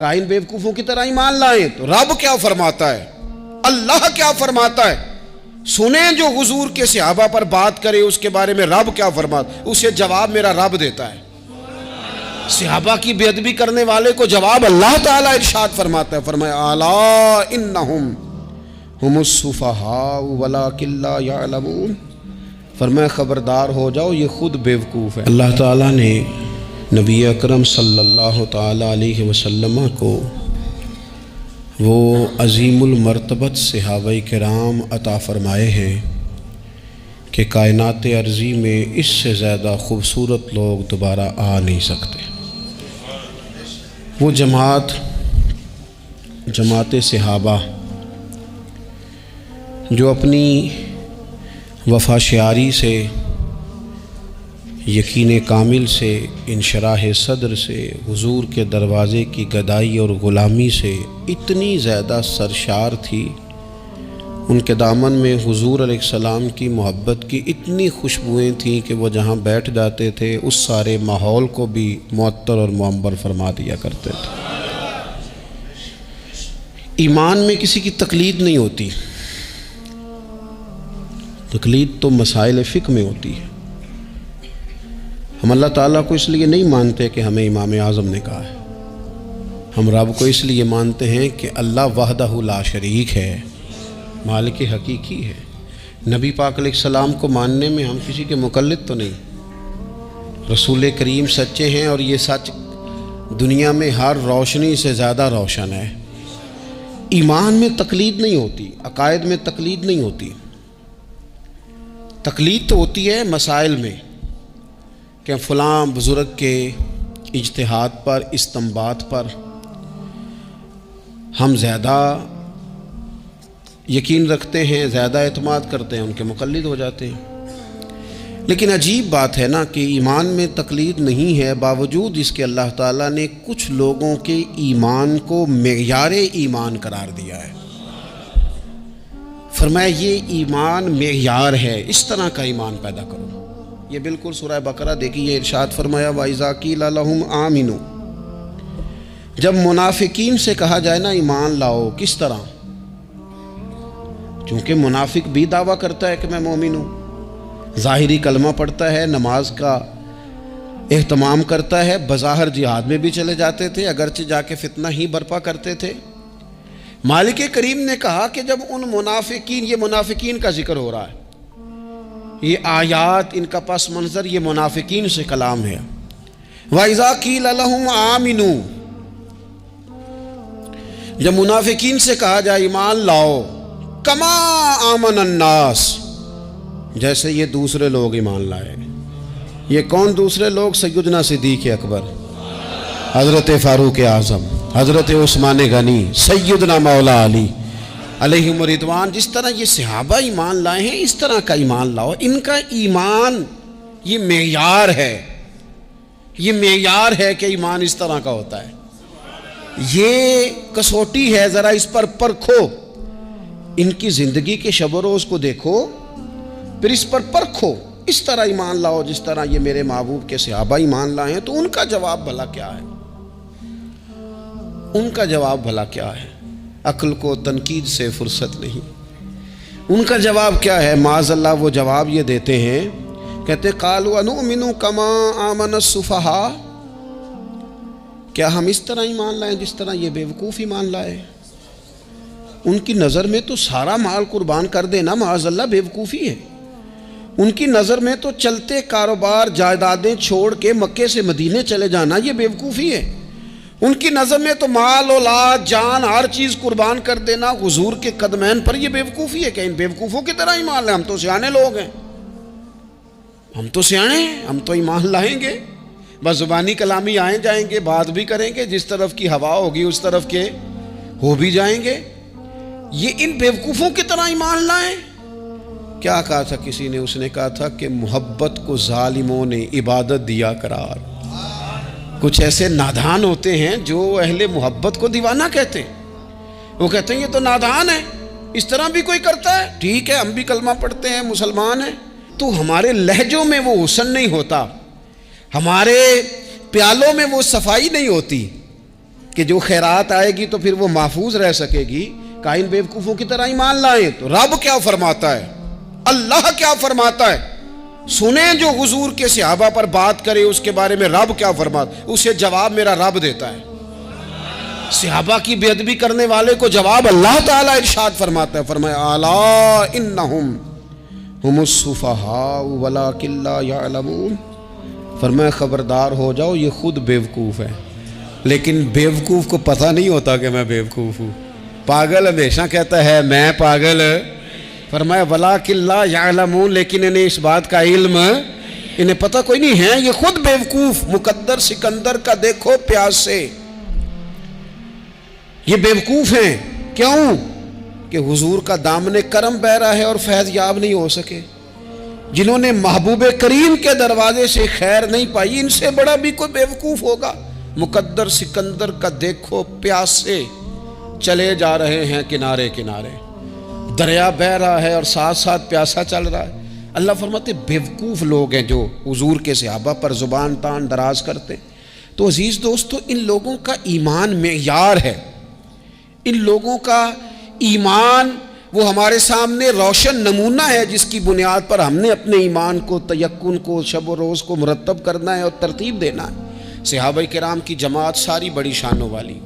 کائن بیوقوفوں کی طرح ایمان لائیں تو رب کیا فرماتا ہے، اللہ کیا فرماتا ہے، سنیں جو حضور کے صحابہ پر بات کرے اس کے بارے میں رب کیا فرماتا ہے، اسے جواب میرا رب دیتا ہے۔ صحابہ کی بے ادبی کرنے والے کو جواب اللہ تعالیٰ ارشاد فرماتا ہے، فرمایا الا انہم ہم السفہاء ولکن لا یعلمون، فرمایا خبردار ہو جاؤ یہ خود بیوقوف ہے۔ اللہ تعالیٰ نے نبی اکرم صلی اللہ تعالیٰ علیہ وسلم کو وہ عظیم المرتبت صحابہ کرام عطا فرمائے ہیں کہ کائنات ارضی میں اس سے زیادہ خوبصورت لوگ دوبارہ آ نہیں سکتے۔ وہ جماعت صحابہ جو اپنی وفا شعاری سے، یقین کامل سے، انشراح صدر سے، حضور کے دروازے کی گدائی اور غلامی سے اتنی زیادہ سرشار تھی، ان کے دامن میں حضور علیہ السلام کی محبت کی اتنی خوشبوئیں تھیں کہ وہ جہاں بیٹھ جاتے تھے اس سارے ماحول کو بھی معطر اور معمر فرما دیا کرتے تھے۔ ایمان میں کسی کی تقلید نہیں ہوتی، تقلید تو مسائل فقہ میں ہوتی ہے۔ ہم اللہ تعالیٰ کو اس لیے نہیں مانتے کہ ہمیں امام اعظم نے کہا ہے، ہم رب کو اس لیے مانتے ہیں کہ اللہ وحدہ لا شریک ہے، مالک حقیقی ہے۔ نبی پاک علیہ السلام کو ماننے میں ہم کسی کے مقلد تو نہیں، رسول کریم سچے ہیں اور یہ سچ دنیا میں ہر روشنی سے زیادہ روشن ہے۔ ایمان میں تقلید نہیں ہوتی، عقائد میں تقلید نہیں ہوتی، تقلید تو ہوتی ہے مسائل میں کہ فلاں بزرگ کے اجتہاد پر، استنباط پر ہم زیادہ یقین رکھتے ہیں، زیادہ اعتماد کرتے ہیں، ان کے مقلد ہو جاتے ہیں۔ لیکن عجیب بات ہے نا کہ ایمان میں تقلید نہیں ہے، باوجود اس کے اللہ تعالیٰ نے کچھ لوگوں کے ایمان کو معیار ایمان قرار دیا ہے۔ فرمایا یہ ایمان معیار ہے، اس طرح کا ایمان پیدا کرو۔ یہ بالکل سورہ بقرہ دیکھیے، ارشاد فرمایا وَإِذَا قِيلَ لَهُمْ آمِنُوا، جب منافقین سے کہا جائے نا ایمان لاؤ، کس طرح؟ چونکہ منافق بھی دعویٰ کرتا ہے کہ میں مومن ہوں، ظاہری کلمہ پڑھتا ہے، نماز کا اہتمام کرتا ہے، بظاہر جہاد میں بھی چلے جاتے تھے، اگرچہ جا کے فتنہ ہی برپا کرتے تھے۔ مالک کریم نے کہا کہ جب ان منافقین، یہ منافقین کا ذکر ہو رہا ہے، یہ آیات، ان کا پس منظر یہ منافقین سے کلام ہے۔ وَإِذَا قِيلَ لَهُمْ آمِنُوا، جب منافقین سے کہا جائے ایمان لاؤ، کما آمن الناس، جیسے یہ دوسرے لوگ ایمان لائے۔ یہ کون دوسرے لوگ؟ سیدنا صدیق اکبر، حضرت فاروق اعظم، حضرت عثمان غنی، سیدنا مولا علی علیہم رضوان۔ جس طرح یہ صحابہ ایمان لائے ہیں اس طرح کا ایمان لاؤ۔ ان کا ایمان یہ معیار ہے، یہ معیار ہے کہ ایمان اس طرح کا ہوتا ہے، یہ کسوٹی ہے، ذرا اس پر پرکھو، ان کی زندگی کے شب و روز کو دیکھو، پھر اس پر پرکھو، اس طرح ایمان لاؤ جس طرح یہ میرے محبوب کے صحابہ ایمان لائے ہیں۔ تو ان کا جواب بھلا کیا ہے؟ ان کا جواب بھلا کیا ہے؟ عقل کو تنقید سے فرصت نہیں۔ ان کا جواب کیا ہے؟ معاذ اللہ وہ جواب یہ دیتے ہیں، کہتے قالوا انؤمن کما آمن السفہاء، کیا ہم اس طرح ایمان لائیں جس طرح یہ بیوقوف ایمان لائے؟ ان کی نظر میں تو سارا مال قربان کر دینا معاذ اللہ بیوقوفی ہے۔ ان کی نظر میں تو چلتے کاروبار، جائیدادیں چھوڑ کے مکے سے مدینے چلے جانا یہ بیوقوفی ہے۔ ان کی نظر میں تو مال، اولاد، جان، ہر چیز قربان کر دینا حضور کے قدمین پر یہ بیوقوفی ہے کہ ان بیوقوفوں کی طرح ایمان لائیں۔ ہم تو سیانے لوگ ہیں، ہم تو سیانے ہیں، ہم تو ایمان لائیں گے، بس زبانی کلامی آئیں جائیں گے، بات بھی کریں گے، جس طرف کی ہوا ہوگی اس طرف کے ہو بھی جائیں گے۔ یہ ان بیوقوفوں کی طرح ایمان لائیں۔ کیا کہا تھا کسی نے؟ اس نے کہا تھا کہ محبت کو ظالموں نے عبادت دیا قرار۔ کچھ ایسے نادان ہوتے ہیں جو اہل محبت کو دیوانہ کہتے ہیں، وہ کہتے ہیں یہ تو نادان ہے، اس طرح بھی کوئی کرتا ہے؟ ٹھیک ہے، ہم بھی کلمہ پڑھتے ہیں، مسلمان ہیں، تو ہمارے لہجوں میں وہ حسن نہیں ہوتا، ہمارے پیالوں میں وہ صفائی نہیں ہوتی، کہ جو خیرات آئے گی تو پھر وہ محفوظ رہ سکے گی، کائن بیوقوفوں کی طرح ایمان لائیں۔ تو رب کیا فرماتا ہے، اللہ کیا فرماتا ہے، سنیں جو حضور کے صحابہ پر بات کرے اس کے بارے میں رب کیا فرماتا ہے، اسے جواب میرا رب دیتا ہے۔ صحابہ کی بے ادبی کرنے والے کو جواب اللہ تعالیٰ ارشاد فرماتا ہے، فرمایا الا انہم ہم السفہاء ولکن لا یعلمون، فرمایا خبردار ہو جاؤ یہ خود بیوقوف ہے، لیکن بیوقوف کو پتہ نہیں ہوتا کہ میں بیوقوف ہوں۔ پاگل ہمیشہ کہتا ہے میں پاگل، فرمایا ولکن لا یعلمون، لیکن انہیں اس بات کا علم، انہیں پتہ کوئی نہیں ہے، یہ خود بیوقوف۔ مقدر سکندر کا دیکھو پیاس سے، یہ بیوقوف ہیں، کیوں کہ حضور کا دامن کرم بہ رہا ہے اور فیض یاب نہیں ہو سکے۔ جنہوں نے محبوب کریم کے دروازے سے خیر نہیں پائی، ان سے بڑا بھی کوئی بیوقوف ہوگا۔ مقدر سکندر کا دیکھو پیاس سے، چلے جا رہے ہیں کنارے کنارے، دریا بہ رہا ہے اور ساتھ ساتھ پیاسا چل رہا ہے۔ اللہ فرماتے بیوقوف لوگ ہیں جو حضور کے صحابہ پر زبان تان دراز کرتے ہیں۔ تو عزیز دوستو، ان لوگوں کا ایمان معیار ہے، ان لوگوں کا ایمان وہ ہمارے سامنے روشن نمونہ ہے، جس کی بنیاد پر ہم نے اپنے ایمان کو، تیقن کو، شب و روز کو مرتب کرنا ہے اور ترتیب دینا ہے۔ صحابہ کرام کی جماعت ساری بڑی شانوں والی،